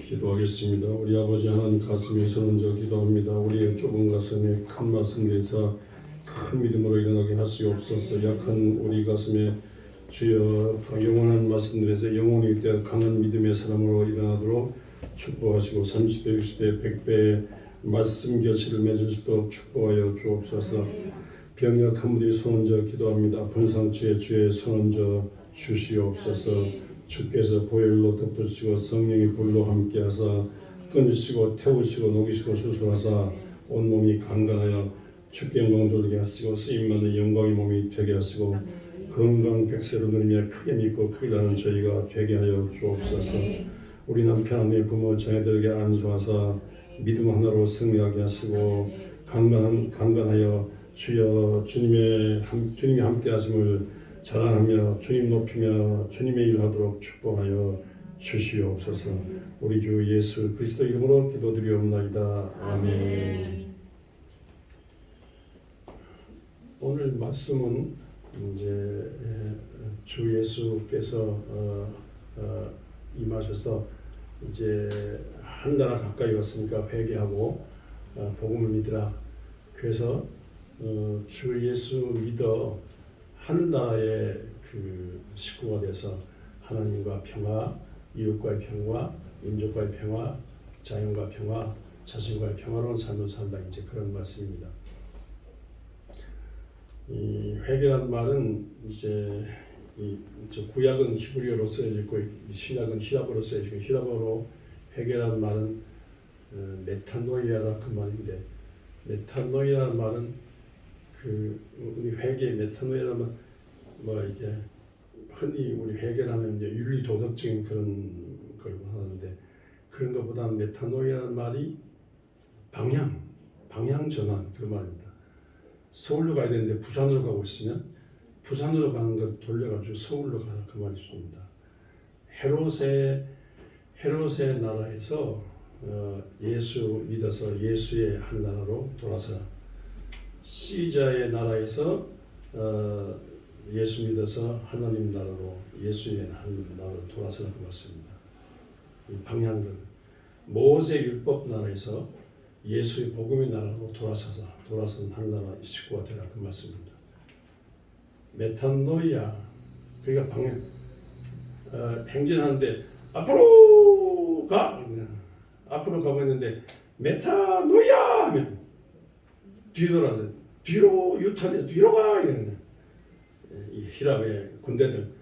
기도하겠습니다. 우리 아버지 하나님, 가슴이 서는저 기도합니다. 우리의 좁은 가슴에 큰 말씀 내사 큰 믿음으로 일어나게 하시옵소서. 약한 우리 가슴에 주여 영원한 말씀들에서 영혼이 되어 강한 믿음의 사람으로 일어나도록 축복하시고 30배, 60배, 100배의 말씀 결실을 맺을 수 있도록 축복하여 주옵소서. 병약한 분이 손은저 기도합니다. 아픈 상처에 주의 손은저 주시옵소서. 주께서 보혈로 덮으시고 성령이 불로 함께하사 끊으시고 태우시고 녹이시고 수술하사 온몸이 강건하여 주께 영광 돌리게 하시고 쓰임받는 영광의 몸이 되게 하시고 건강 백세로 누리며 크게 믿고 크게 나는 저희가 되게 하여 주옵소서. 우리 남편 아내 부모 자녀들에게 안수하사 믿음 하나로 승리하게 하시고 강건하여 주여 주님이 함께 하심을 자랑하며 주님 높이며 주님의 일 하도록 축복하여 주시옵소서. 우리 주 예수 그리스도 이름으로 기도드리옵나이다. 아멘. 오늘 말씀은 이제 주 예수께서 임하셔서 이제 한 나라 가까이 왔으니까 회개하고 복음을 믿으라. 그래서 주 예수 믿어 하늘나라의 그 식구가 돼서 하나님과 평화, 이웃과의 평화, 민족과의 평화, 자연과 평화, 자신과의 평화로운 삶을 산다. 이제 그런 말씀입니다. 이 회개라는 말은 이제 구약은 히브리어로 쓰여져 있고 신약은 히라보로 쓰여져 있고 히라보로 회개라는 말은 메타노이아라 그 말인데 메타노이아라는 말은 우리 회개 메타노이아라면 이게 흔히 우리 회개라면 이제 윤리 도덕적인 그런 걸 하는데 그런 것보다 메타노이아라는 말이 방향 전환 그 말입니다. 서울로 가야 되는데 부산으로 가고 있으면 부산으로 가는 걸 돌려가지고 서울로 가라 그 말입니다. 헤롯의 나라에서 예수 믿어서 예수의 한 나라로 돌아서라. 시자의 나라에서 예수 믿어서 하나님 나라로 예수의 한 나라로 돌아서라 그 말씀입니다. 이 방향들 모세 율법 나라에서 예수의 복음의 나라로 돌아선 한 나라 식구가 되라 그 말씀입니다. 메타노이아 그러니까 방향 행진하는데 앞으로 가고 있는데 메타노이아 하면 뒤돌아서 뒤로 유턴해서 뒤로 가 이러는 이 히랍의 군대들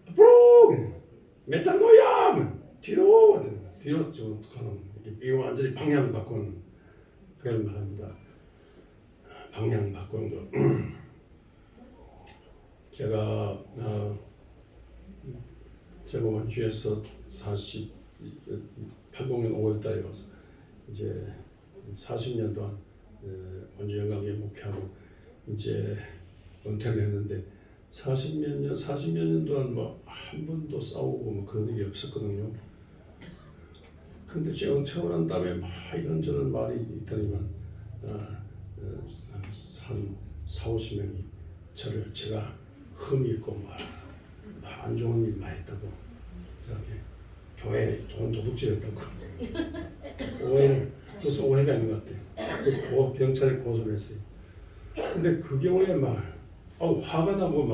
앞으로 메타노이아 하면 뒤로 좀 가는 이 완전히 방향 바꾸는 그런 말합니다. 방향 바꾸는 거. 제가 원주에서 80년 5월달에 와서 이제 40년 동안 원주 영광교회 목회하고 이제 은퇴를 했는데 40몇 년 동안 한 번도 싸우고 그런 일이 없었거든요. 근데 제가 은퇴하고 난 다음에 이런저런 말이 있더니만 한 40~50명이 제가 흠이 있고 안 좋은 일 많이 했다고 교회 돈 도둑질했다고 오해가 있는 것 같아요. 경찰에 고소를 했어요. 근데 그 경우에 화가 나고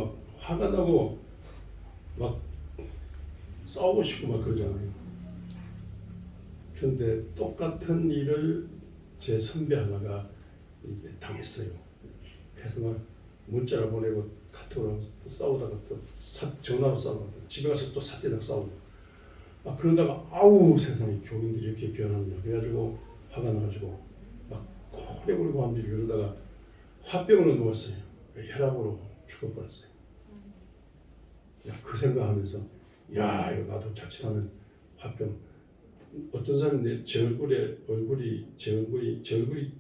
막 싸우고 싶고 그러잖아요. 그런데 똑같은 일을 제 선배 하나가 이제 당했어요. 그래서 문자를 보내고 카톡으로 또 싸우다가 또 전화로 싸우고 집에 가서 또 사태당 싸우고 그러다가 아우 세상에 교인들이 이렇게 변하느냐 그래가지고 화가 나가지고 코레 골고 함줄 이러다가 화병으로 누웠어요. 혈압으로 죽어버렸어요. 그 생각하면서 이거 나도 자칫하면 화병. 어떤 사람이 제 얼굴이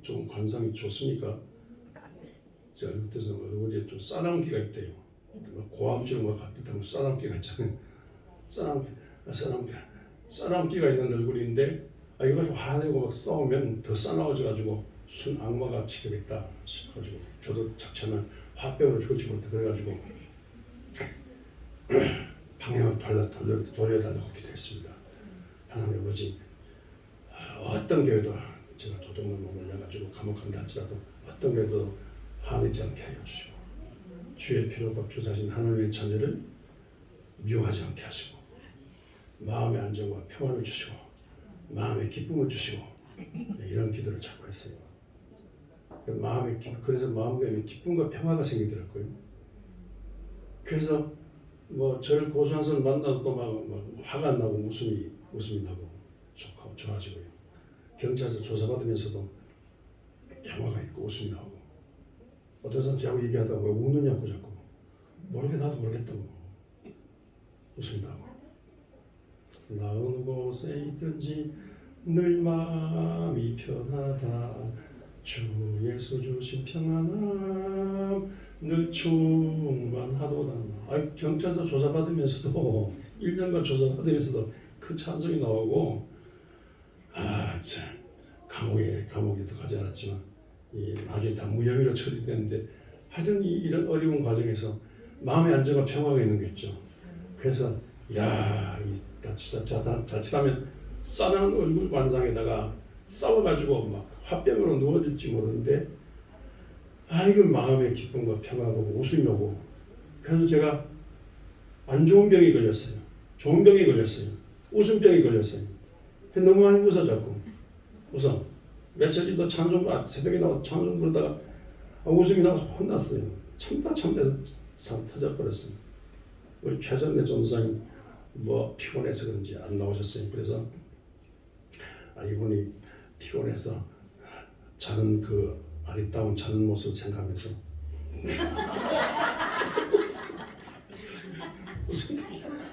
좀 관상이 좋습니까? 제 얼굴에 좀 싸나운기가 있대요. 고함지로 같은 싸나운기가 있잖아요. 싸나운기가 있는 얼굴인데 이거 가지고 화내고 싸우면 더 싸나워져가지고 순 악마가 치되겠다 싶어가지고 저도 자체는 화병으로 죽을지 못해 그래가지고 방향을 돌려달라고 기도했습니다. 하나님 아버지 어떤 교회도 제가 도둑놈을 올려가지고 감옥 간다 할지라도 어떤 교회도 화내지 않게 하여 주시고 주의 피로 법주사신 하나님의 자녀를 미워하지 않게 하시고 마음의 안정과 평안을 주시고 마음의 기쁨을 주시고 이런 기도를 자꾸 했어요. 그래서 마음에 기쁨과 평화가 생기더라고요. 그래서 뭐 저를 고소한 사람 만나도 또 막 화가 안 나고 웃음이 나고 좋아지고요. 경찰서 조사받으면서도 평화가 있고 웃음이 나오고 어떤 사람 자꾸 얘기하다가 왜 우느냐고 자꾸 나도 모르겠다고 웃음이 나고 나 어느 곳에 있든지 늘 마음이 편하다 주 예수 주신 평안함 늘 충만하도다. 경찰서 조사받으면서도 1년간 조사받으면서도 그 찬송이 나오고 참 감옥에 들어가지 않았지만 나중에 다 무혐의로 처리됐는데 하여튼 이런 어려운 과정에서 마음의 안정과 평화가 있는 거겠죠. 그래서 자칫하면 싸나운 얼굴 관상에다가 싸워가지고 막 화병으로 누워질지 모르는데 이거 마음의 기쁨과 평화고 웃음이 오고 그래서 제가 안 좋은 병이 걸렸어요. 좋은 병이 걸렸어요. 웃음병이 걸렸어요. 너무 많이 웃어 자꾸 웃어. 며칠 더 새벽에 나와서 찬송 부르다가 웃음이 나와서 혼났어요. 참다해서 상 터져버렸어요. 우리 최선대 전사님 피곤해서 그런지 안 나오셨어요. 그래서 이분이 피곤해서 자는 그 아리따운 자는 모습을 생각하면서 웃음이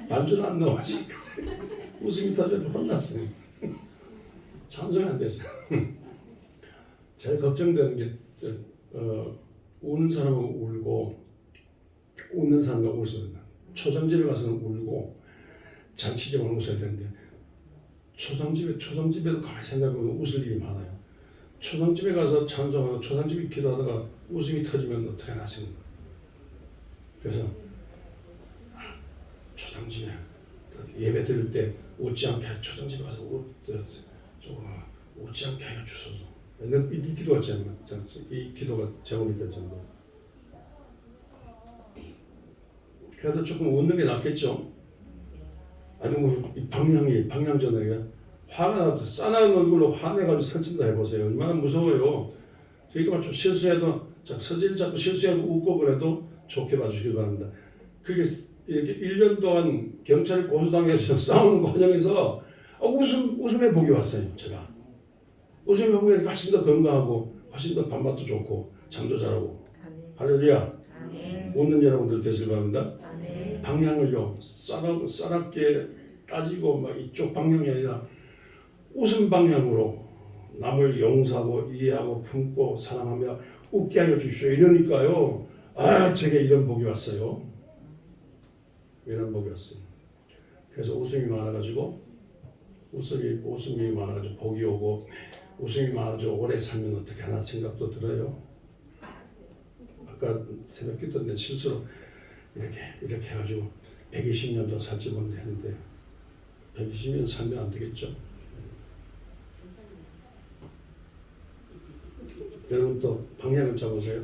반주는 안 나오지. 웃음이 터져서 혼났어요. 찬송이 안 됐어요. 제일 걱정되는 게 우는 사람은 울고 웃는 사람과 웃어요. 초상집에 가서는 울고 잔치집은 웃어야 되는데 초상집에도 가만히 생각해보면 웃을 일이 많아요. 초상집에 가서 찬송하고 초상집에 기도하다가 웃음이 터지면 어떻게 하시는 거예요. 그래서 초상집에 예배 드릴 때 웃지 않게 초상집에 가서 웃지 않게 하여 주소서. 이 기도가 이 기도가 제목이 됐잖아요. 그래도 조금 웃는 게 낫겠죠. 아니면 방향전에 화가 나서 싸나운 얼굴로 화내가지고 설친다 해보세요. 얼마나 무서워요. 그러니까 좀 실수해도 서질 자꾸 실수해도 웃고 그래도 좋게 봐주시기 바랍니다. 그게 이렇게 1년 동안 경찰 고소당해서 싸우는 과정에서 웃음의 복이 왔어요. 제가 웃음의 복이 훨씬 더 건강하고 훨씬 더 밥맛도 좋고 잠도 잘하고. 할렐루야. 웃는 여러분들 되시길 바랍니다. 방향을요 싸납게 따지고 막 이쪽 방향이 아니라 웃음 방향으로 남을 용서하고 이해하고 품고 사랑하며 웃게 하여 주십시오. 이러니까요 제게 이런 복이 왔어요. 이런 복이 왔어요. 그래서 웃음이 많아가지고 복이 오고 웃음이 많아지고 오래 살면 어떻게 하나 생각도 들어요. 아까 새벽 기도 때 실수로 이렇게 해가지고 120년도 살지 못했는데 120년 살면 안 되겠죠. 여러분 또 방향을 잡으세요.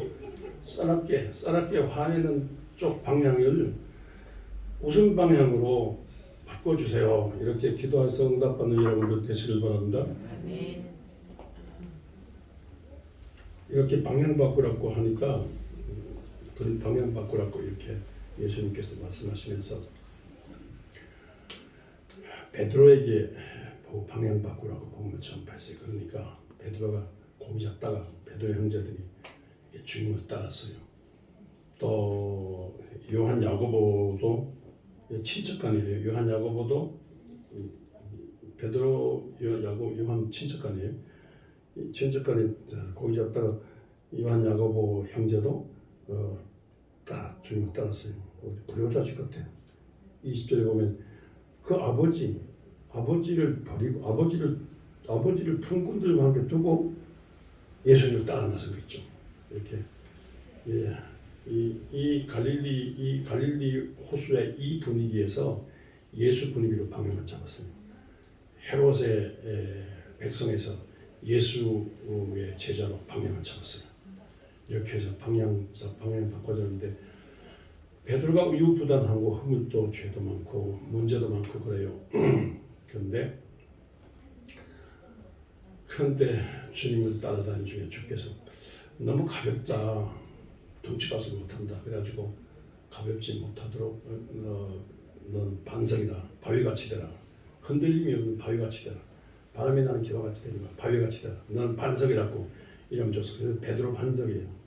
싸납게 화내는 쪽 방향을 웃음 방향으로 바꿔주세요. 이렇게 기도해서 응답받는 여러분들 되시길 바랍니다. 이렇게 방향 바꾸라고 하니까 그런 방향 바꾸라고 이렇게 예수님께서 말씀하시면서 베드로에게 방향 바꾸라고 복음을 전파했어요. 그러니까 베드로가 고기 잡다가 베드로의 형제들이 주님을 따랐어요. 또 요한 야고보도 친척간이에요. 요한 야고보도 베드로 요한 친척간이에요. 친척간이 고기 잡다가 요한 야고보 형제도 주님을 따랐어요. 불효자식 같아요. 20절에 보면 그 아버지를 버리고 아버지를 품꾼들과 함께 두고 예수님을 따라 나선 거죠. 이렇게 이 갈릴리 호수의 이 분위기에서 예수 분위기로 방향을 잡았어요. 헤롯의 백성에서 예수의 제자로 방향을 잡았어요. 이렇게 해서 방향 바꿔졌는데 베드로가 우유부단하고 허물도 죄도 많고 문제도 많고 그래요. 그런데 주님을 따라다니는 중에 주께서 너무 가볍다, 덩치가서 못한다. 그래가지고 가볍지 못하도록 넌 반석이다. 바위같이 되라. 흔들림이 없는 바위같이 되라. 바람이 나는 기와같이 되지 마. 바위같이 되라. 넌 반석이라고 이름 줬어. 그래서 베드로 반석이에요.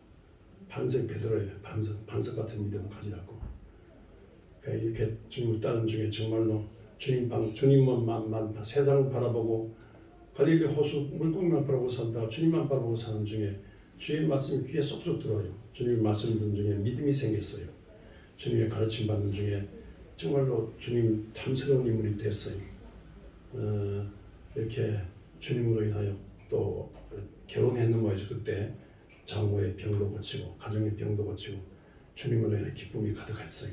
반석 베드로예요. 반석 같은 믿음을 가지라고. 그러니까 이렇게 주님을 따르는 중에 정말로 주님만 세상을 바라보고 갈릴리 호수 물고기만 바라보고 산다가 주님만 바라보고 사는 중에 주의 말씀이 귀에 쏙쏙 들어와요. 주님의 말씀 듣는 중에 믿음이 생겼어요. 주님의 가르침 받는 중에 정말로 주님 탐스러운 인물이 됐어요. 이렇게 주님으로 인하여 또 결혼했는 모양이죠. 그때 장모의 병도 고치고 가정의 병도 고치고 주님으로 인해 기쁨이 가득했어요.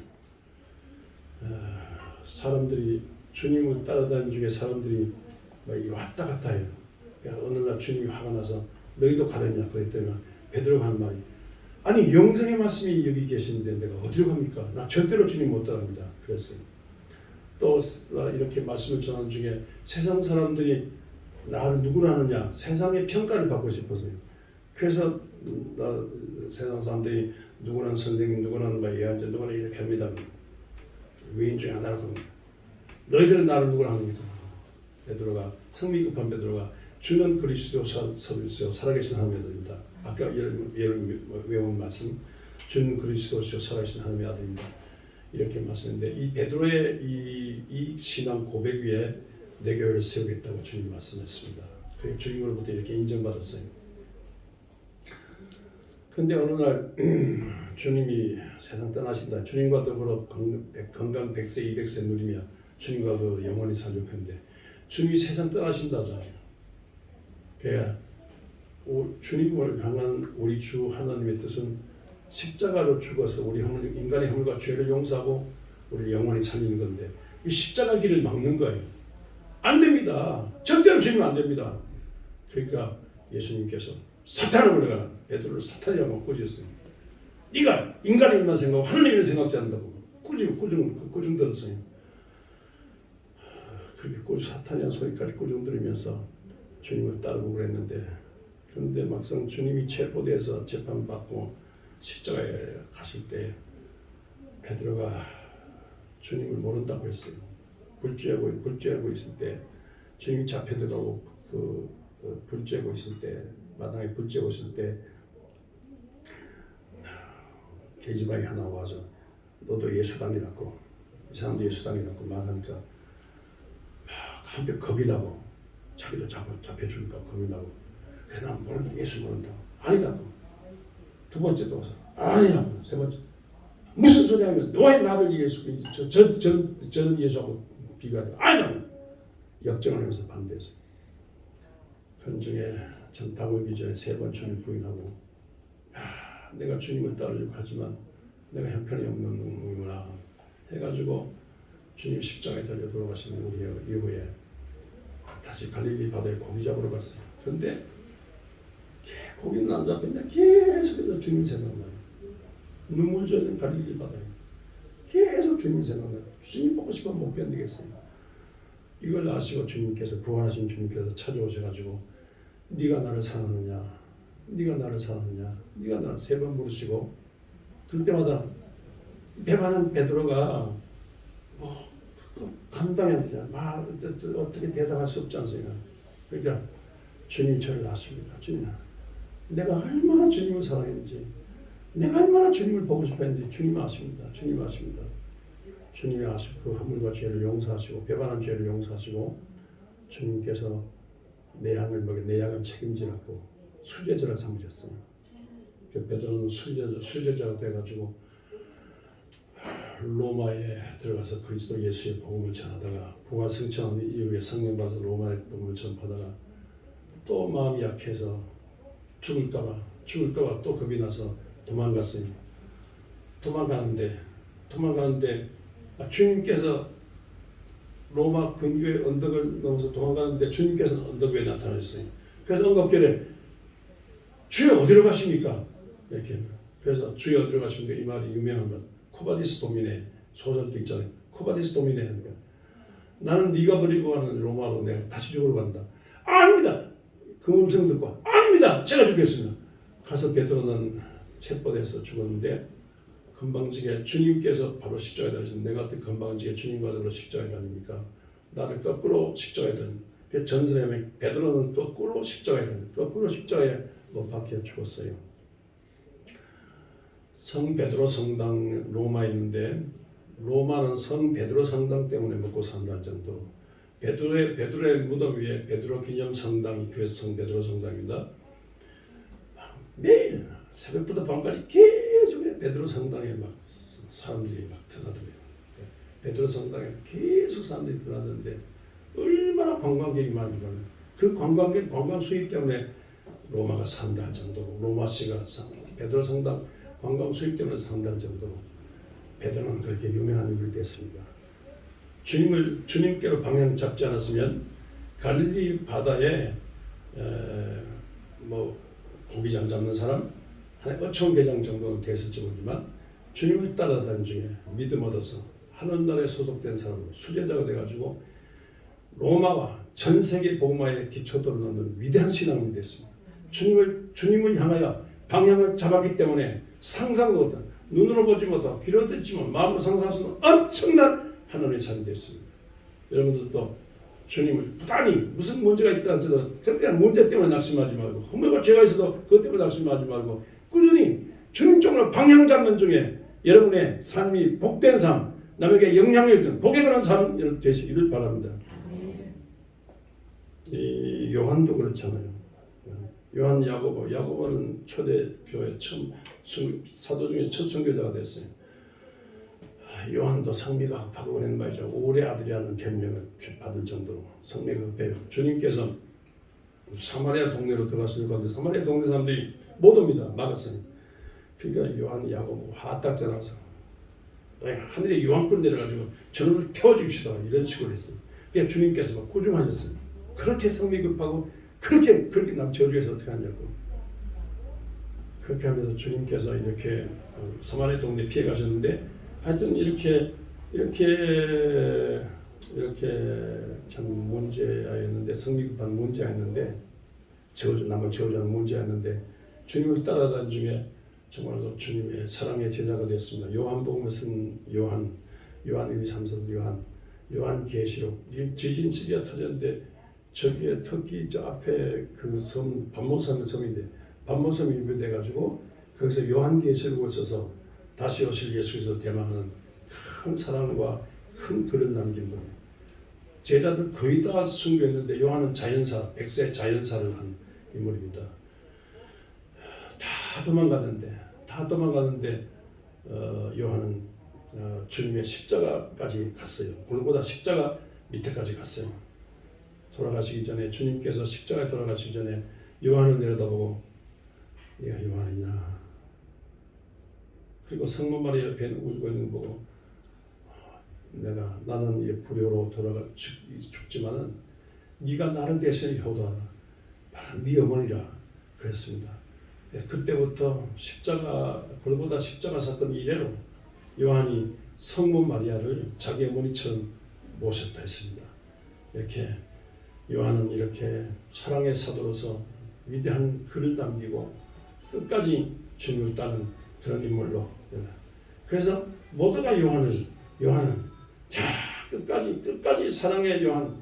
사람들이 주님을 따라다니는 중에 사람들이 왔다 갔다 해요. 어느 날 주님이 화가 나서 너희도 가려냐 그랬더니 베드로가 한 말이 아니 영생의 말씀이 여기 계시는데 내가 어디로 갑니까? 나 절대로 주님 못 따라갑니다. 그랬어요. 또 이렇게 말씀을 전하는 중에 세상 사람들이 나를 누구로 하느냐 세상의 평가를 받고 싶어서요. 그래서 세상 사람들이 누구는 선생님, 누구는 예언자, 누구는 이렇게 합니다. 위인 중에 하나를 겁니다. 너희들은 나를 누구로 하느냐? 베드로가 성미 급한 베드로가 주는 그리스도 살아계신 하나님의 아들입니다. 아까 예를 외운 말씀 주는 그리스도시요 살아계신 하나님의 아들입니다. 이렇게 말씀했는데 이 베드로의 이 신앙 고백 위에 내 교회를 세우겠다고 주님 말씀했습니다. 그리고 주님으로부터 이렇게 인정받았어요. 근데 어느 날 주님이 세상 떠나신다. 주님과 더불어 건강 100세 200세 누리며 주님과 그 영원히 살려고 했는데 주님이 세상 떠나신다잖아요. 그래야 주님을 향한 우리 주 하나님의 뜻은 십자가로 죽어서 우리 인간의 허물과 죄를 용서하고 우리 영원히 살리는 건데 이 십자가 길을 막는 거예요. 안 됩니다. 절대로 주님 안 됩니다. 그러니까 예수님께서 사탄을 물러가라. 베드로를 사탄이라고 꾸짖었어요. 네가 인간의 일만 생각하고 하나님의 일을 생각지 않는다고 꾸중 들었어요. 그렇게 사탄이라는 소리까지 꾸중 들으면서 주님을 따르고 그랬는데 그런데 막상 주님이 체포돼서 재판받고 십자가에 가실 때 베드로가 주님을 모른다고 했어요. 불죄하고 있을 때 주님이 잡혀 들어가고 불죄하고 있을 때 마당에 불죄하고 있을 때 계집아이 하나 와서 너도 예수당이라고 이 사람도 예수당이라고 말하니까 한편 겁이 나고 자기도 잡혀주니까 겁이 나고 그래서 난 모른다 예수 모른다고 아니라고 두 번째 또 와서 아니라고 세 번째 무슨 소리 하면 왜 나를 예수 저는 예수하고 비교하냐 아니라고 역정을 하면서 반대했어요. 그런 중에 전 다물기 전에 3번 주님 부인하고 내가 주님을 따르려고 하지만 내가 형편이 없는 놈이구나 해가지고 주님 십자가에 달려 돌아가시는 이후에 다시 갈릴리 바다에 고기 잡으러 갔어요. 그런데 고기는 안 잡혔는데 계속해서 주님 생각나요. 눈물 젖은 갈릴리 바다에 계속 주님 생각나요. 주님 보고 싶으면 못 견디겠어요. 이걸 아시고 주님께서 부활하신 주님께서 찾아오셔가지고 네가 나를 사랑하느냐 네가 나를 사랑하느냐 네가 나를 3번 물으시고 그럴 때마다 배반한 베드로가 감당이 안 되잖아. 어떻게 대답할 수 없지 않습니까? 그러니까 주님이 저를 아십니다. 주님 내가 얼마나 주님을 사랑했는지 내가 얼마나 주님을 보고 싶었는지 주님 아십니다. 주님 아십니다. 주님이 아시고 그 허물과 죄를 용서하시고 배반한 죄를 용서하시고 주님께서 내 양을 먹여 내 양을 책임지라고 수제자를 삼으셨어요. 베드로는 수제자가 돼가지고 로마에 들어가서 그리스도 예수의 복음을 전하다가 부활 승천 이후에 성령 받아서 로마의 복음을 전하다가 또 마음이 약해서 죽을까봐 또 겁이 나서 도망갔어요. 도망가는데 주님께서 로마 근교의 언덕을 넘어서 도망가는데 주님께서는 언덕 위에 나타나셨어요. 그래서 응급결에 주여 어디로 가십니까? 이렇게. 그래서 주여 어디로 가십니까? 이 말이 유명한 말. 코바디스 도미네 소설도 있잖아요. 코바디스 도미네 하는 거야. 나는 네가 버리고 가는 로마로 내가 다시 죽으러 간다. 아닙니다. 그 음성 듣고 아닙니다. 제가 죽겠습니다. 가서 베드로는 체포돼서 죽었는데 건방지게 주님께서 바로 십자가에 달리신 내가 어떻게 건방지게 주님과 더불어 십자가에 달립니까? 나를 거꾸로 십자가에 달린 그 전설에 하면 베드로는 거꾸로 십자가에 달린 거꾸로 십자가에 못 박혀 죽었어요. 성 베드로 성당 로마에 있는데 로마는 성 베드로 성당 때문에 먹고 산다는 정도로 베드로의 무덤 위에 베드로 기념 성당이 그래서 성 베드로 성당입니다. 매일 새벽부터 밤까지 계속 베드로 성당에 막 사람들이 막 드나들어요. 베드로 성당에 계속 사람들이 드나드는데 얼마나 관광객이 많은지 몰라요. 그 관광 수입 때문에 로마가 산다는 정도로 로마시가 베드로 성당 관광 수입 때문에 산다는 정도로 베드로는 그렇게 유명한 인물이 됐습니다. 주님께로 방향 잡지 않았으면 갈릴리 바다에 뭐 고기장 잡는 사람 한 5천 개장 정도는 됐을지 모르지만 주님을 따라다닌 중에 믿음 얻어서 하늘나라에 소속된 사람으로 수제자가 돼가지고 로마와 전 세계 복음화의 기초도를 넣는 위대한 신앙인이 됐습니다. 주님을 향하여 방향을 잡았기 때문에 상상도 못한 눈으로 보지 못하고 귀로 듣지 못 마음으로 상상할 수 없는 엄청난 하나님의 삶이 됐습니다. 여러분들도 주님을 부단히 무슨 문제가 있다 하더라도 그냥 문제 때문에 낙심하지 말고 허물과 죄가 있어도 그것 때문에 낙심하지 말고 꾸준히 주님 쪽으로 방향 잡는 중에 여러분의 삶이 복된 삶, 남에게 영향력 있는 복에 관한 삶 되시기를 바랍니다. 이 요한도 그렇잖아요. 요한 야고보는 초대교회 처음 사도 중에 첫 선교자가 됐어요. 요한도 성미가 급하고 그런 말이죠. 오래 아들이라는 별명을 받을 정도로 성미가 급해요. 주님께서 사마리아 동네로 들어가실 건데 사마리아 동네 사람들이 못 옵니다. 막았어요. 그러니까 요한 야고보 화딱 전화서 하늘에 요한불 내려가지고 저놈을 태워주시다 이런 식으로 했어요. 그러니까 주님께서 막 꾸중하셨어요. 그렇게 성미 급하고 그렇게 남 저주해서 어떻게 하냐고. 그렇게 하면서 주님께서 이렇게 사마리아 동네 피해 가셨는데 하여튼 이렇게 참 문제였는데 성미 급한 문제였는데 남을 저주하는 문제였는데 주님을 따라다닌 중에 정말로 주님의 사랑의 제자가 되었습니다. 요한복음을 쓴 요한 1, 2, 3, 4 요한계시록 지진 시리아 터졌는데 저기에 터키 저 앞에 그 섬 반모섬의 섬인데 반모섬이 유배돼가지고 거기서 요한계시록을 써서 다시 오실 예수께서 대망하는 큰 사랑과 큰 글을 남긴 분. 제자들 거의 다 순교했는데 요한은 자연사, 100세 자연사를 한 인물입니다. 다 도망가는데 요한은 주님의 십자가까지 갔어요. 골고다 십자가 밑에까지 갔어요. 돌아가시기 전에 주님께서 십자가에 돌아가시기 전에 요한을 내려다보고 네가 요한이냐. 그리고 성모 마리아 옆에 울고 있는 거 보고 나는 불효로 죽지만은 네가 나를 대신해 효도하라. 네 어머니라 그랬습니다. 그때부터 골고다 십자가 사건 이래로 요한이 성모 마리아를 자기 어머니처럼 모셨다 했습니다. 이렇게 요한은 이렇게 사랑의 사도로서 위대한 글을 남기고 끝까지 주님을 따른 그런 인물로. 그래서 모두가 요한은 끝까지 사랑의 요한.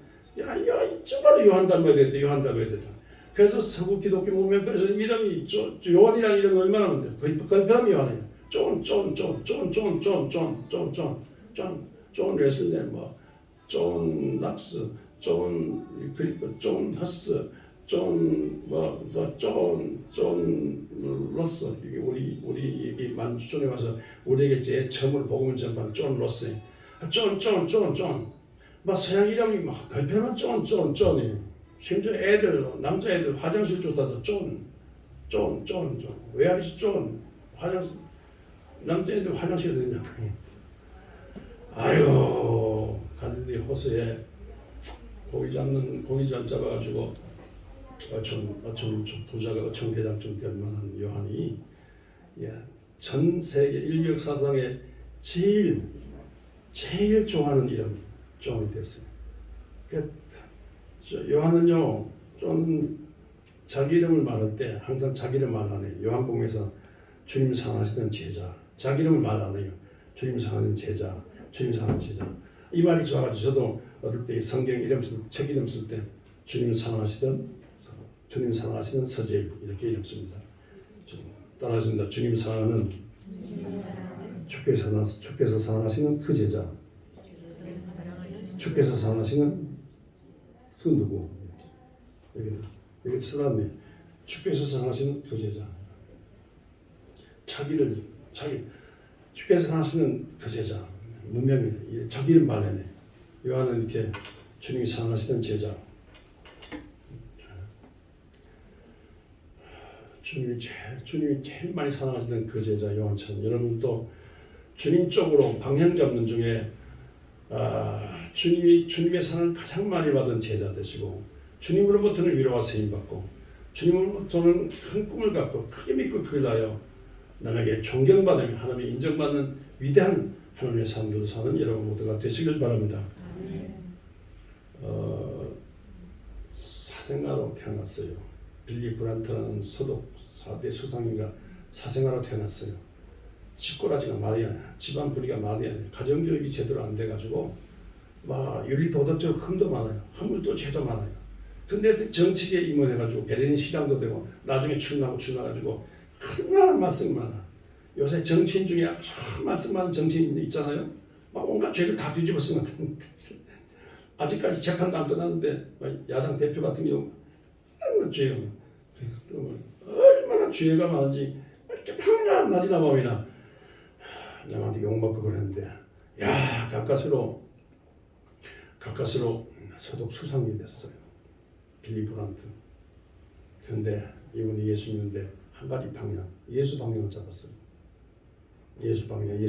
정말 요한 닮아야 되겠다. 그래서 서구 기독교 문명권에서 이름이 요한이라는 이름이 얼마나 많은데 거의 간편함이 요한이에요. 존 웨슬리, 존 낙스, 존 그리프, 존 허스, 존 로스. 우리 이 만주촌에 와서 우리에게 제일 처음으로 복음을 전파한 존 로스. 서양 이름이 막 간편한 존이에요. 심지어 남자애들 화장실조차도 존. 웨어리스 존. 남자애들 화장실에 있냐고. 아유, 갈릴리 호수에 고기 잘 잡아가지고 어촌 부자가 어촌 대장쯤 될 만한 요한이 전 세계 인류 역사상에 제일 좋아하는 종이 됐어요. 요한은요, 좀 자기 이름을 말할 때 항상 자기 이름 말 안 해요. 요한복음에서 주님 사랑하시던 제자, 자기 이름을 말 안 해요. 주님 사랑하는 제자, 주님 사랑하는 제자. 이 말이 좋아가지고 저도 어릴 때 성경 이름 책 이름 쓸 때 주님 사랑하시던 서재일 이렇게 이름 씁니다. 따라하신다. 주님 사랑하는 주께서 사랑하시는 그 제자, 주께서 사랑하시는 그 누구? 여기 써놨네. 주께서 사랑하시는 그 제자. 주께서 사랑하시는 그 제자. 문명이 자기 이름 말해네. 요한은 이렇게 주님이 사랑하시던 제자. 주님이 제일 많이 사랑하시던 그 제자 요한처럼 여러분도 주님 쪽으로 방향 잡는 중에 주님의 사랑을 가장 많이 받은 제자 되시고 주님으로부터는 위로와 세임받고 주님으로부터는 큰 꿈을 갖고 크게 믿고 크게 다하여 남에게 존경받으며 하나님의 인정받는 위대한 하나님의 삶을 사는 여러분 모두가 되시길 바랍니다. 사생아로 태어났어요. 빌리 브란트라는 서독 4대 수상인가 사생아로 태어났어요. 집꼬라지가 말이 아니야. 집안 분위기가 말이 아니야. 가정교육이 제대로 안 돼가지고 막 윤리도덕적 흠도 많아요. 허물도 죄도 많아요. 근데 정치계에 입문해가지고 베를린 시장도 되고 나중에 출나가지고 얼마나 말씀이 많아. 요새 정치인 중에 아주 말씀 많은 정치인 있잖아요. 막 온갖 죄를 다 뒤집어 쓴 것 같은데 아직까지 재판도 안 끝났는데 야당 대표 같은 경우 얼마나 죄요. 얼마나 죄가 많은지 이렇게 평양 낮이나 밤이나 남한테 욕먹고 그랬는데 가까스로 서독 수상이 됐어요. 빌리 브란트. 그런데 이분이 예수 믿는데 한 가지 방향, 예수 방향을 잡았어요. 예수 방향,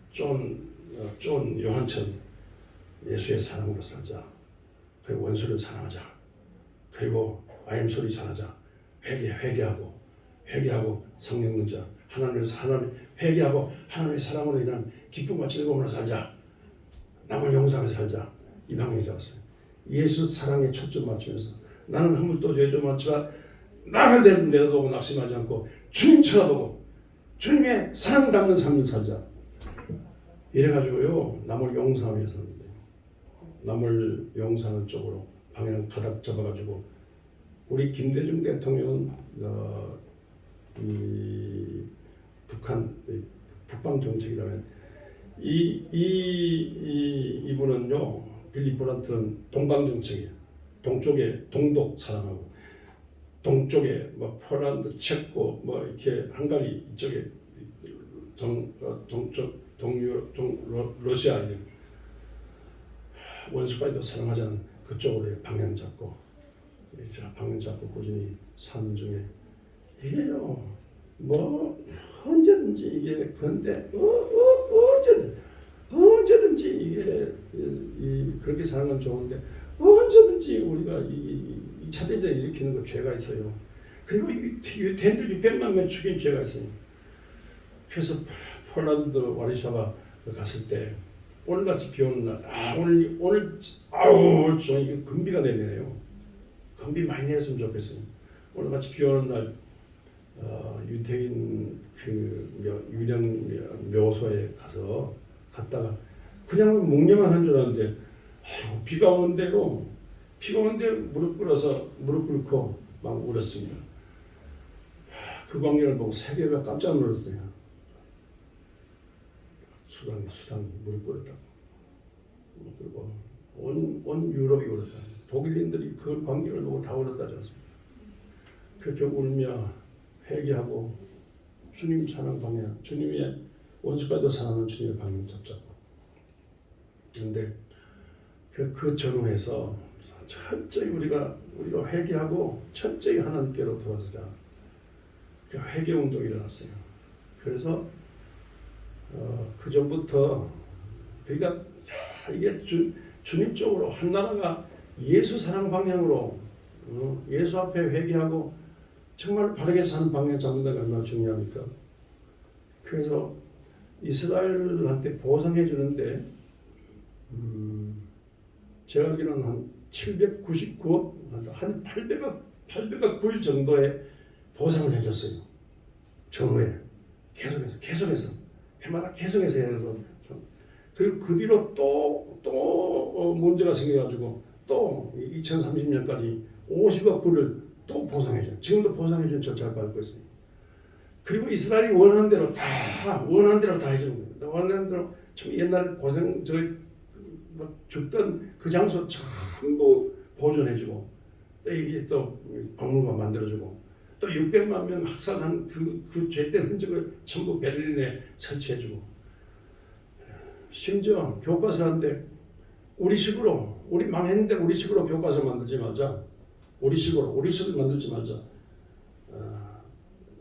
존 요한처럼 예수의 사랑으로 살자. 그리고 원수를 사랑하자. 그리고 아임 소리 잘하자. 회개하고 성령 능자. 하나님 회개하고 하나님의 사랑으로 인한 기쁨과 즐거움으로 살자. 남을 용서하며 살자. 이 방향을 잡았어요. 예수 사랑에 초점 맞추면서 나는 허물도 죄도 많지만 나를 내려다보고 낙심하지 않고 주님 쳐다보고 주님의 사랑 담는 삶을 살자. 이래가지고요 남을 용서하며 사는데 남을 용서하는 쪽으로 방향 가닥 잡아가지고 우리 김대중 대통령은 북방 정책이라면 이분은요 빌리 브란트는 동방 정책이에요. 동독 사랑하고 동쪽에 뭐 폴란드, 체코 뭐 이렇게 헝가리 이쪽에 러시아 원수까지도 사랑하자는 그쪽으로 방향 잡고 꾸준히 사는 중에 이게요 뭐 언제든지 이게 그런데 언제든지 이게 그렇게 사는 건 좋은데 언제든지 우리가 이 2차 대전 일으키는 거 죄가 있어요. 그리고 유태인들 600만 명 죽인 죄가 있어요. 그래서 폴란드 와르샤와 갔을 때 오늘같이 비 오는 날 오늘 좀 금비가 내리네요. 금비 많이 내렸으면 좋겠어요. 오늘같이 비 오는 날 유태인 유령 묘소에 갔다가 그냥 묵념만 한 줄 알았는데 비가 오는데 무릎 꿇고 막 울었습니다. 그 광경을 보고 세계가 깜짝 놀랐어요. 수상이 무릎 꿇었다고. 그리고 온 유럽이 울었다. 독일인들이 그 광경을 보고 다 울었다지 않습니까? 그렇게 울며 회개하고 주님 사랑 방향, 주님의 원수까지도 사랑하는 주님의 방향 잡자고. 그런데 그 전후에서 철저히 우리가 회개하고 철저히 하나님께로 돌아서자. 회개 운동이 일어났어요. 그래서 그 전부터 그러니까 이게 주님 쪽으로 한 나라가 예수 사랑 방향으로 예수 앞에 회개하고 정말 바르게 사는 방향 잡는다가 얼마나 중요합니까? 그래서 이스라엘한테 보상해 주는데 제가 알기로는 한 799억, 한 800억 불 정도의 보상을 해줬어요. 전후에 계속해서 해마다 계속해서 해서 그리고 그 뒤로 또 문제가 생겨가지고 또 2030년까지 50억 불을 또 보상해줘요. 지금도 보상해주는 절차를 밟고 있어요. 그리고 이스라엘이 원하는 대로 다 해주는 거예요. 원하는 대로 옛날에 고생 죽던 그 장소 전부 보존해주고 이게 또 박물관 만들어주고 또 600만 명 학살한 그 죄된 흔적을 전부 베를린에 설치해주고 심지어 교과서 하는데 우리 망했는데 우리식으로 교과서 만들지 말자. 우리식으로 만들지 말자.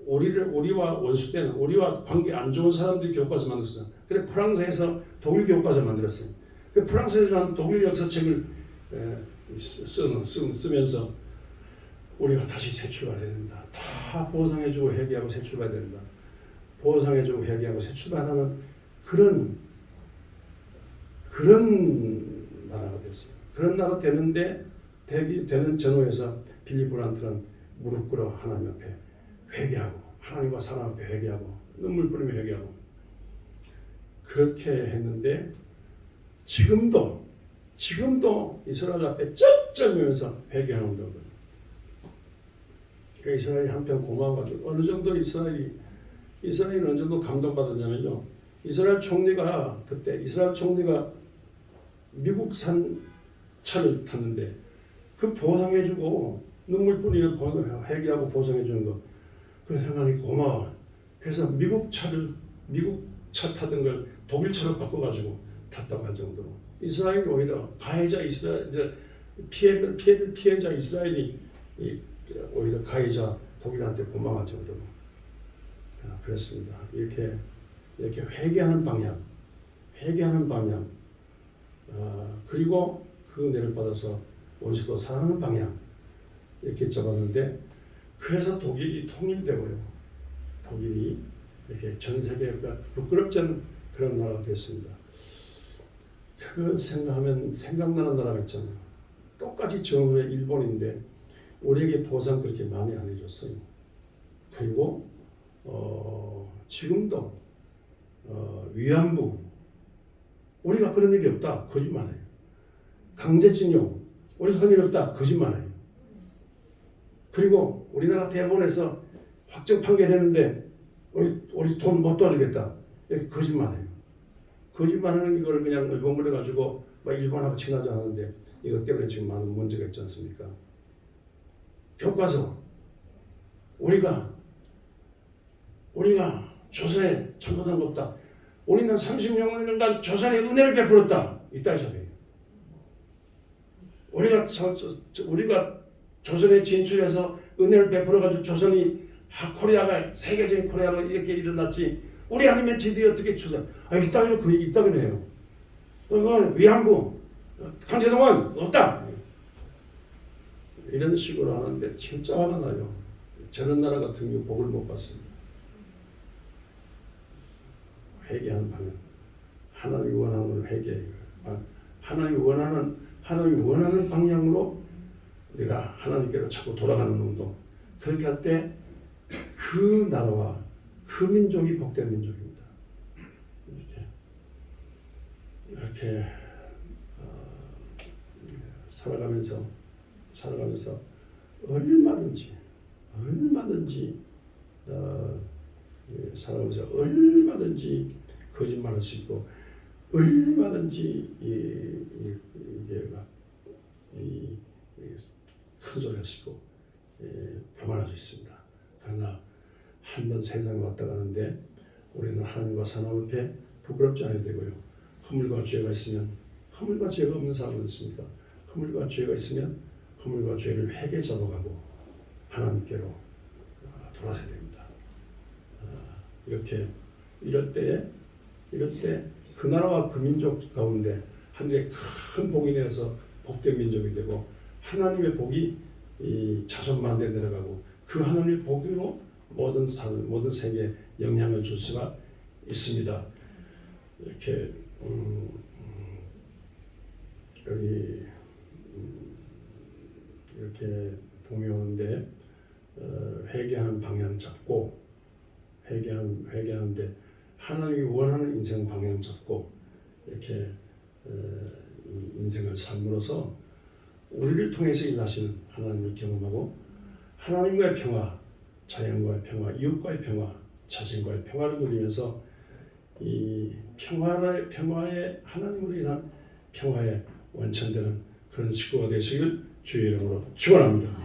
우리와 원수되는 우리와 관계 안 좋은 사람들이 교과서 만들었어요. 그래 프랑스에서 독일 교과서 만들었어요. 그 프랑스에서 독일 역사책을 쓰면서 우리가 다시 새 출발해야 된다. 다 보상해주고 회개하고 새 출발해야 된다. 보상해주고 회개하고 새 출발하는 그런 나라가 됐어요. 그런 나라 되는데 되는 전후에서 빌리 브란트는 무릎 꿇어 하나님 앞에 회개하고 하나님과 사람 앞에 회개하고 눈물 뿌리며 회개하고 그렇게 했는데 지금도 이스라엘 앞에 쩍쩍이면서 회개하는 거거든요. 그러니까 이스라엘이 한편 고마워가지고 어느 정도 이스라엘이 어느 정도 감동받았냐면요. 이스라엘 총리가 미국산 차를 탔는데 그 보상해주고 눈물 뿌리며 회개하고 보상해주는 거 그래서 하나님 고마워. 그래서 미국 차 타던 걸 독일 차로 바꿔가지고 탔다고 할 정도로 이스라엘이 오히려 가해자 피해자 이스라엘이 오히려 가해자 독일한테 고마워할 정도로 그렇습니다. 이렇게 회개하는 방향 그리고 그 은혜를 받아서 원수도 사랑하는 방향 이렇게 잡았는데 그래서 독일이 통일되고요. 독일이 이렇게 전 세계가 부끄럽지 않은 그런 나라가 됐습니다. 그걸 생각나는 나라가 있잖아요. 똑같이 전후에 일본인데 우리에게 보상 그렇게 많이 안 해줬어요. 그리고 지금도 위안부 우리가 그런 일이 없다 거짓말해요. 강제징용 우리가 그런 일이 없다 거짓말해요. 그리고 우리나라 대법원에서 확정 판결했는데 우리 돈 못 도와주겠다 이렇게 거짓말해요. 거짓말하는 이걸 그냥 일본물에 가지고 일본하고 친하지 않은데 이것 때문에 지금 많은 문제가 있지 않습니까? 교과서 우리가 조선에 잘못한 거 없다. 우리는 30년간 조선에 은혜를 베풀었다. 이따위 소리예요. 우리가 조선에 진출해서 은혜를 베풀어가지고 조선이 코리아가 세계적인 코리아가 이렇게 일어났지. 우리 아니면 지들이 어떻게 조선? 이따위는 해요. 위안부, 강제동원 없다. 이런 식으로 하는데 진짜 화가 나요. 저런 나라 같은 경우 복을 못 받습니다. 회개하는 방향. 하나님이 원하는 회개예요. 하나님이 원하는 방향으로 우리가 하나님께로 자꾸 돌아가는 운동. 그렇게 할 때 그 나라와 그 민족이 복된 민족입니다. 이렇게 살아가면서 얼마든지 살아가면서 얼마든지 거짓말할 수 있고 얼마든지 큰 소리 할 수 있고 교만할 수 있습니다. 그러나 한번 세상에 왔다 가는데 우리는 하나님과 사람 앞에 부끄럽지 않아야 되고요. 허물과 죄가 있으면 허물과 죄가 없는 사람은 있습니까? 허물과 죄가 있으면 허물과 죄를 회개 잡아가고 하나님께로 돌아서야 됩니다. 이럴 때 그 나라와 그 민족 가운데 하늘의 큰 복이 내려서 복된 민족이 되고 하나님의 복이 이 자손 만대 내려가고 그 하나님의 복으로 모든 세계에 영향을 줄 수가 있습니다. 이렇게 여기 이렇게 봄이 오는데 회개하는 방향 잡고 회개하는데 하나님이 원하는 인생 방향 잡고 이렇게 인생을 삶으로써 우리를 통해서 일하시는 하나님을 경험하고 하나님과의 평화, 자연과의 평화, 이웃과의 평화, 자신과의 평화를 누리면서 이 평화의 하나님으로 인한 평화의 원천되는 그런 식구가 되시길 주의 이름으로 축원합니다.